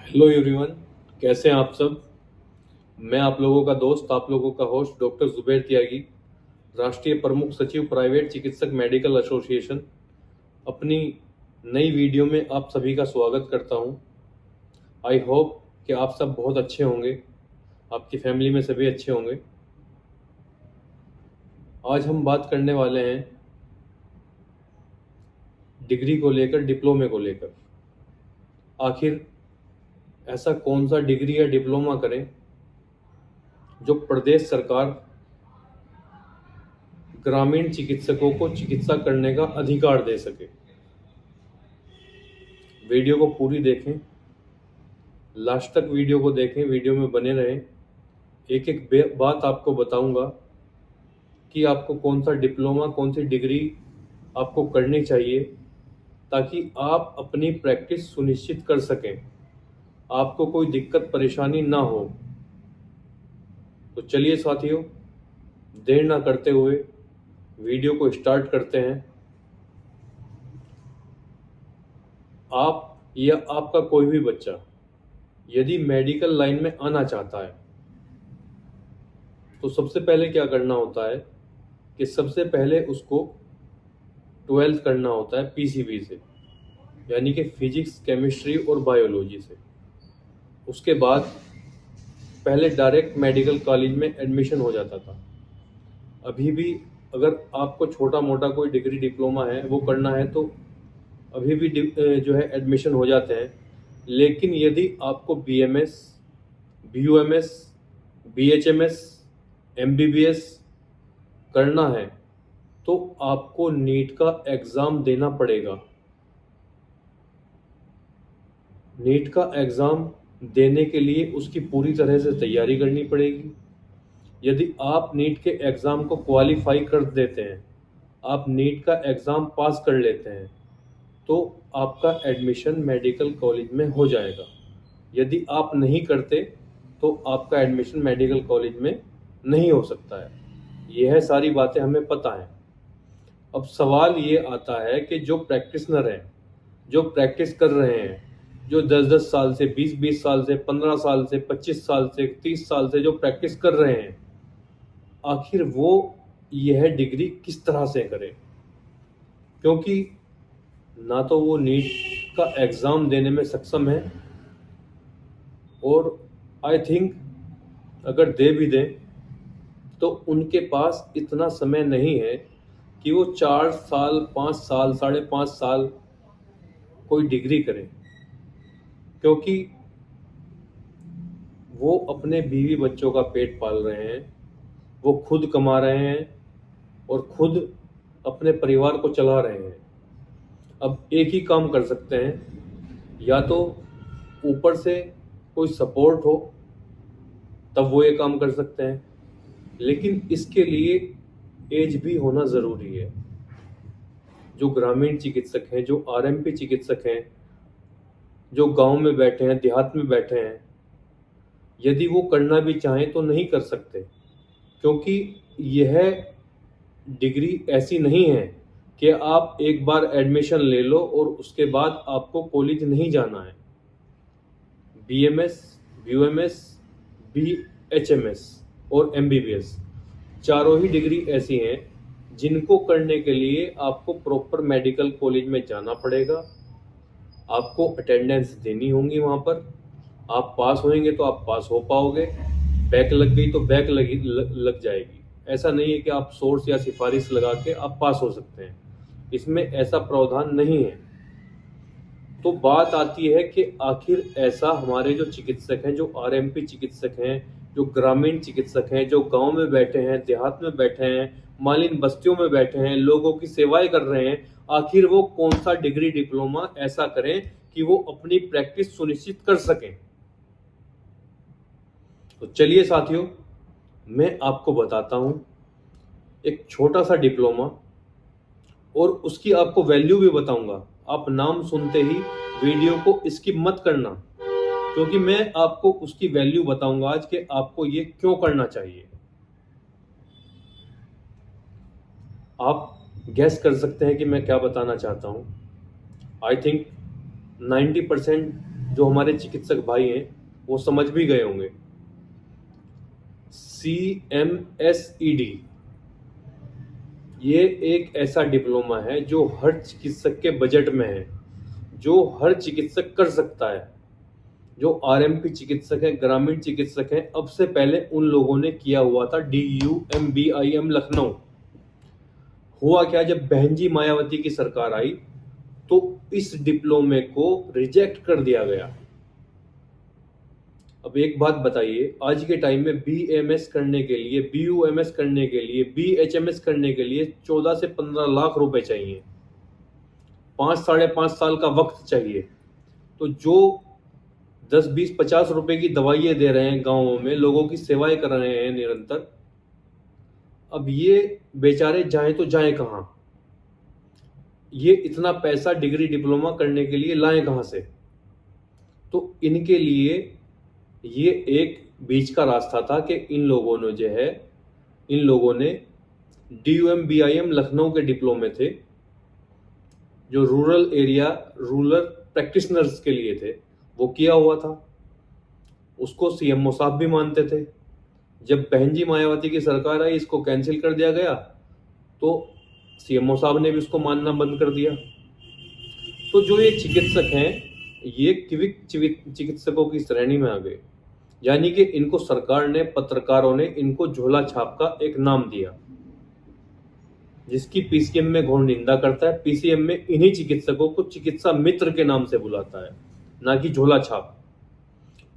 Hello everyone. कैसे हैं आप सब। मैं आप लोगों का दोस्त, आप लोगों का होस्ट डॉक्टर जुबैर त्यागी, राष्ट्रीय प्रमुख सचिव प्राइवेट चिकित्सक मेडिकल एसोसिएशन, अपनी नई वीडियो में आप सभी का स्वागत करता हूं। आई होप कि आप सब बहुत अच्छे होंगे, आपकी फैमिली में सभी अच्छे होंगे। आज हम बात करने वाले हैं डिग्री को लेकर, डिप्लोमे को लेकर। आखिर ऐसा कौन सा डिग्री या डिप्लोमा करें जो प्रदेश सरकार ग्रामीण चिकित्सकों को चिकित्सा करने का अधिकार दे सके। वीडियो को पूरी देखें, लास्ट तक वीडियो को देखें, वीडियो में बने रहें। एक एक बात आपको बताऊंगा कि आपको कौन सा डिप्लोमा, कौन सी डिग्री आपको करनी चाहिए ताकि आप अपनी प्रैक्टिस सुनिश्चित कर सकें, आपको कोई दिक्कत परेशानी ना हो। तो चलिए साथियों, देर ना करते हुए वीडियो को स्टार्ट करते हैं। आप या आपका कोई भी बच्चा यदि मेडिकल लाइन में आना चाहता है तो सबसे पहले क्या करना होता है कि सबसे पहले उसको 12th करना होता है पीसीबी से, यानी कि फिजिक्स, केमिस्ट्री और बायोलॉजी से। उसके बाद पहले डायरेक्ट मेडिकल कॉलेज में एडमिशन हो जाता था। अभी भी अगर आपको छोटा मोटा कोई डिग्री, डिप्लोमा है वो करना है तो अभी भी जो है एडमिशन हो जाते हैं। लेकिन यदि आपको बीएमएस, बीयूएमएस, बीएचएमएस, एमबीबीएस करना है तो आपको नीट का एग्ज़ाम देना पड़ेगा। नीट का एग्ज़ाम देने के लिए उसकी पूरी तरह से तैयारी करनी पड़ेगी। यदि आप नीट के एग्ज़ाम को क्वालिफाई कर देते हैं, आप नीट का एग्ज़ाम पास कर लेते हैं, तो आपका एडमिशन मेडिकल कॉलेज में हो जाएगा। यदि आप नहीं करते तो आपका एडमिशन मेडिकल कॉलेज में नहीं हो सकता है। यह सारी बातें हमें पता हैं। अब सवाल ये आता है कि जो प्रैक्टिशनर हैं, जो प्रैक्टिस कर रहे हैं, जो 10-10 साल से, 20-20 साल से, 15 साल से, 25 साल से, 30 साल से जो प्रैक्टिस कर रहे हैं, आखिर वो यह डिग्री किस तरह से करें। क्योंकि ना तो वो नीट का एग्ज़ाम देने में सक्षम है, और आई थिंक अगर दे भी दें तो उनके पास इतना समय नहीं है कि वो 4 साल, 5 साल, 5.5 साल कोई डिग्री करें। क्योंकि वो अपने बीवी बच्चों का पेट पाल रहे हैं, वो खुद कमा रहे हैं और खुद अपने परिवार को चला रहे हैं। अब एक ही काम कर सकते हैं, या तो ऊपर से कोई सपोर्ट हो तब वो ये काम कर सकते हैं, लेकिन इसके लिए एज भी होना ज़रूरी है। जो ग्रामीण चिकित्सक हैं, जो आरएमपी चिकित्सक हैं, जो गांव में बैठे हैं, देहात में बैठे हैं, यदि वो करना भी चाहें तो नहीं कर सकते। क्योंकि यह डिग्री ऐसी नहीं है कि आप एक बार एडमिशन ले लो और उसके बाद आपको कॉलेज नहीं जाना है। बीएमएस, बीयूएमएस, बीएचएमएस और एमबीबीएस, चारों ही डिग्री ऐसी हैं जिनको करने के लिए आपको प्रॉपर मेडिकल कॉलेज में जाना पड़ेगा। आपको अटेंडेंस देनी होगी वहाँ पर। आप पास होंगे तो आप पास हो पाओगे, बैक लग गई तो बैक लग जाएगी। ऐसा नहीं है कि आप सोर्स या सिफारिश लगा के आप पास हो सकते हैं, इसमें ऐसा प्रावधान नहीं है। तो बात आती है कि आखिर ऐसा हमारे जो चिकित्सक हैं, जो आरएमपी चिकित्सक हैं, जो ग्रामीण चिकित्सक हैं, जो गांव में बैठे हैं, देहात में बैठे हैं, मालिन बस्तियों में बैठे हैं, लोगों की सेवाएं कर रहे हैं, आखिर वो कौन सा डिग्री, डिप्लोमा ऐसा करें कि वो अपनी प्रैक्टिस सुनिश्चित कर सकें। तो चलिए साथियों, मैं आपको बताता हूं एक छोटा सा डिप्लोमा, और उसकी आपको वैल्यू भी बताऊंगा। आप नाम सुनते ही वीडियो को स्किप मत करना, क्योंकि मैं आपको उसकी वैल्यू बताऊंगा आज कि आपको ये क्यों करना चाहिए। आप गैस कर सकते हैं कि मैं क्या बताना चाहता हूं। आई थिंक 90% जो हमारे चिकित्सक भाई हैं वो समझ भी गए होंगे। CMSED ये एक ऐसा डिप्लोमा है जो हर चिकित्सक के बजट में है, जो हर चिकित्सक कर सकता है। जो RMP चिकित्सक हैं, ग्रामीण चिकित्सक हैं, अब से पहले उन लोगों ने किया हुआ था DUMBIM लखनऊ। हुआ क्या, जब बहन जी मायावती की सरकार आई तो इस डिप्लोमे को रिजेक्ट कर दिया गया। अब एक बात बताइए, आज के टाइम में BMS करने के लिए, BUMS करने के लिए, BHMS करने के लिए 14 से 15 लाख रुपए चाहिए, 5-5.5 साल का वक्त चाहिए। तो जो 10-20-50 रुपए की दवाइयाँ दे रहे हैं गांवों में, लोगों की सेवाएं कर रहे हैं निरंतर, अब ये बेचारे जाएं तो जाएं कहाँ? ये इतना पैसा डिग्री डिप्लोमा करने के लिए लाएं कहाँ से? तो इनके लिए ये एक बीच का रास्ता था कि इन लोगों ने DUMBIM लखनऊ के डिप्लोमे थे जो रूरल प्रैक्टिशनर्स के लिए थे, वो किया हुआ था। उसको CMO साहब भी मानते थे। जब बहन जी मायावती की सरकार आई, इसको कैंसिल कर दिया गया, तो CMO साहब ने भी उसको मानना बंद कर दिया। तो जो ये चिकित्सक हैं, ये क्विक चिकित्सकों की श्रेणी में आ गए, यानी कि इनको सरकार ने, पत्रकारों ने इनको झोला छाप का एक नाम दिया, जिसकी PCM में घोर निंदा करता है। PCM में इन्हीं चिकित्सकों को चिकित्सा मित्र के नाम से बुलाता है, ना कि झोला छाप।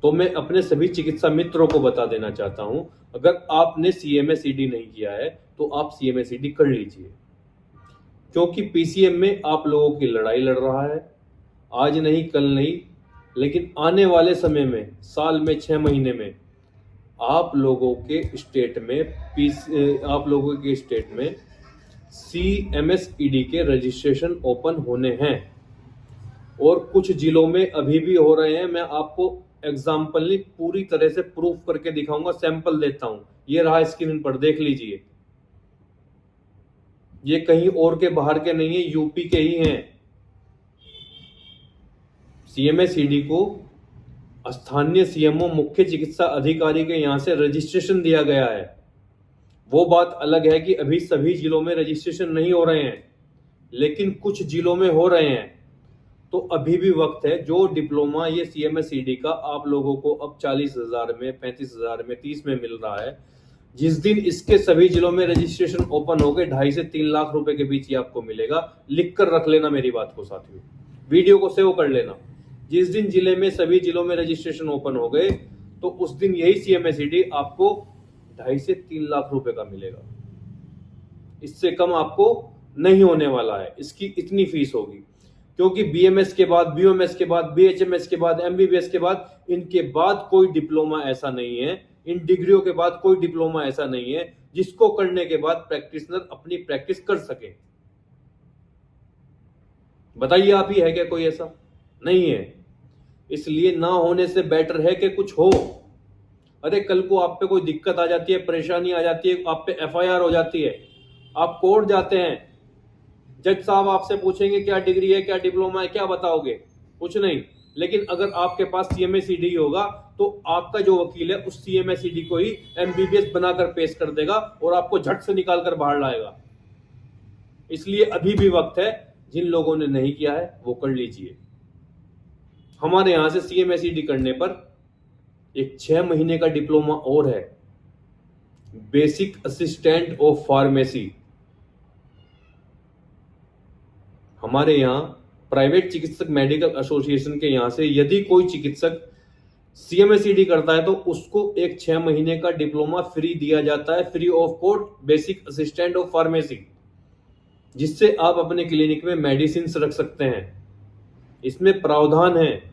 तो मैं अपने सभी चिकित्सा मित्रों को बता देना चाहता हूं, अगर आपने CMSED नहीं किया है तो आप CMSED कर लीजिए, क्योंकि PCM में आप लोगों की लड़ाई लड़ रहा है, आज नहीं कल नहीं, लेकिन आने वाले समय में, साल में, 6 महीने में आप लोगों के स्टेट में CMSED के रजिस्ट्रेशन ओपन होने हैं, और कुछ जिलों में अभी भी हो रहे हैं। मैं आपको एग्जाम्पल पूरी तरह से प्रूफ करके दिखाऊंगा, सैंपल देता हूं, ये रहा स्क्रीन पर, देख लीजिए। ये कहीं और के बाहर के नहीं है, यूपी के ही हैं। CMSED को स्थानीय CMO मुख्य चिकित्सा अधिकारी के यहां से रजिस्ट्रेशन दिया गया है। वो बात अलग है कि अभी सभी जिलों में रजिस्ट्रेशन नहीं हो रहे हैं, लेकिन कुछ जिलों में हो रहे हैं। तो अभी भी वक्त है। जो डिप्लोमा ये CMSED का आप लोगों को अब 40,000 में, 35,000 में, 30 में मिल रहा है, जिस दिन इसके सभी जिलों में रजिस्ट्रेशन ओपन हो गए, 2.5 से 3 लाख रुपए के बीच ही आपको मिलेगा। लिख कर रख लेना मेरी बात को साथियों, वीडियो को सेव कर लेना। जिस दिन जिले में, सभी जिलों में रजिस्ट्रेशन ओपन हो गए, तो उस दिन यही CMSED आपको 2.5 से 3 लाख रुपए का मिलेगा। इससे कम आपको नहीं होने वाला है। इसकी इतनी फीस होगी, क्योंकि BMS के बाद, BUMS के बाद, BHMS के बाद, MBBS के बाद, इनके बाद कोई डिप्लोमा ऐसा नहीं है, इन डिग्रियों के बाद कोई डिप्लोमा ऐसा नहीं है जिसको करने के बाद प्रैक्टिशनर अपनी प्रैक्टिस कर सके। बताइए, आप ही है क्या कोई ऐसा? नहीं है। इसलिए ना होने से बेटर है कि कुछ हो। अरे कल को आप पे कोई दिक्कत आ जाती है, परेशानी आ जाती है, आप पे FIR हो जाती है, आप कोर्ट जाते हैं, जज साहब आपसे पूछेंगे क्या डिग्री है, क्या डिप्लोमा है, क्या बताओगे? कुछ नहीं। लेकिन अगर आपके पास CMSED होगा तो आपका जो वकील है उस CMSED को ही MBBS बनाकर पेश कर देगा और आपको झट से निकाल कर बाहर लाएगा। इसलिए अभी भी वक्त है, जिन लोगों ने नहीं किया है वो कर लीजिए। हमारे यहां से CMSED करने पर एक 6 महीने का डिप्लोमा और है, बेसिक असिस्टेंट ऑफ फार्मेसी। हमारे यहाँ प्राइवेट चिकित्सक मेडिकल एसोसिएशन के यहाँ से यदि कोई चिकित्सक CMSED करता है तो उसको एक 6 महीने का डिप्लोमा फ्री दिया जाता है, free of cost, basic assistant of pharmacy, जिससे आप अपने क्लिनिक में मेडिसिन रख सकते हैं। इसमें प्रावधान है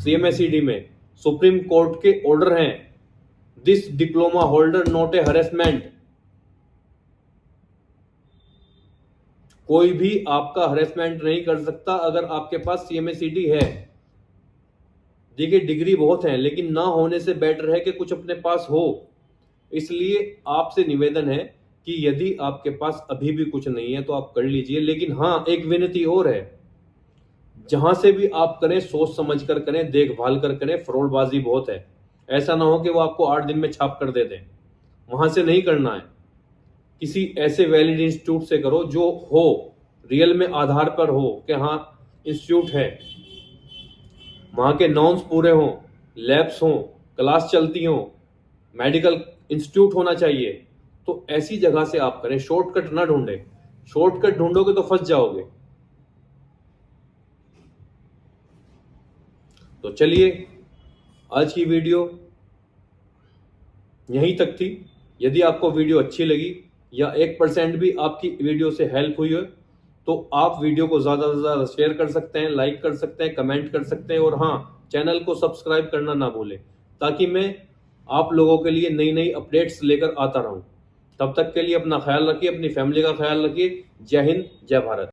CMSED में, सुप्रीम कोर्ट के ऑर्डर हैं, this diploma holder not a harassment. कोई भी आपका हरेसमेंट नहीं कर सकता अगर आपके पास CMSED है। देखिए, डिग्री बहुत है, लेकिन ना होने से बेटर है कि कुछ अपने पास हो। इसलिए आपसे निवेदन है कि यदि आपके पास अभी भी कुछ नहीं है तो आप कर लीजिए। लेकिन हाँ, एक विनती और है, जहां से भी आप करें सोच समझ कर करें, देखभाल कर करें। फ्रॉडबाजी बहुत है, ऐसा ना हो कि वो आपको 8 दिन में छाप कर दे दें। वहां से नहीं करना है, किसी ऐसे वैलिड इंस्टीट्यूट से करो जो हो, रियल में आधार पर हो कि हाँ इंस्टीट्यूट है, वहां के नॉर्म्स पूरे हों, लैब्स हों, क्लास चलती हों, मेडिकल इंस्टीट्यूट होना चाहिए। तो ऐसी जगह से आप करें, शॉर्टकट ना ढूंढें। शॉर्टकट ढूंढोगे तो फंस जाओगे। तो चलिए, आज की वीडियो यहीं तक थी। यदि आपको वीडियो अच्छी लगी या 1% भी आपकी वीडियो से हेल्प हुई हो, तो आप वीडियो को ज़्यादा से ज़्यादा शेयर कर सकते हैं, लाइक कर सकते हैं, कमेंट कर सकते हैं, और हाँ, चैनल को सब्सक्राइब करना ना भूलें, ताकि मैं आप लोगों के लिए नई नई अपडेट्स लेकर आता रहूं। तब तक के लिए अपना ख्याल रखिए, अपनी फैमिली का ख्याल रखिए। जय हिंद, जय भारत।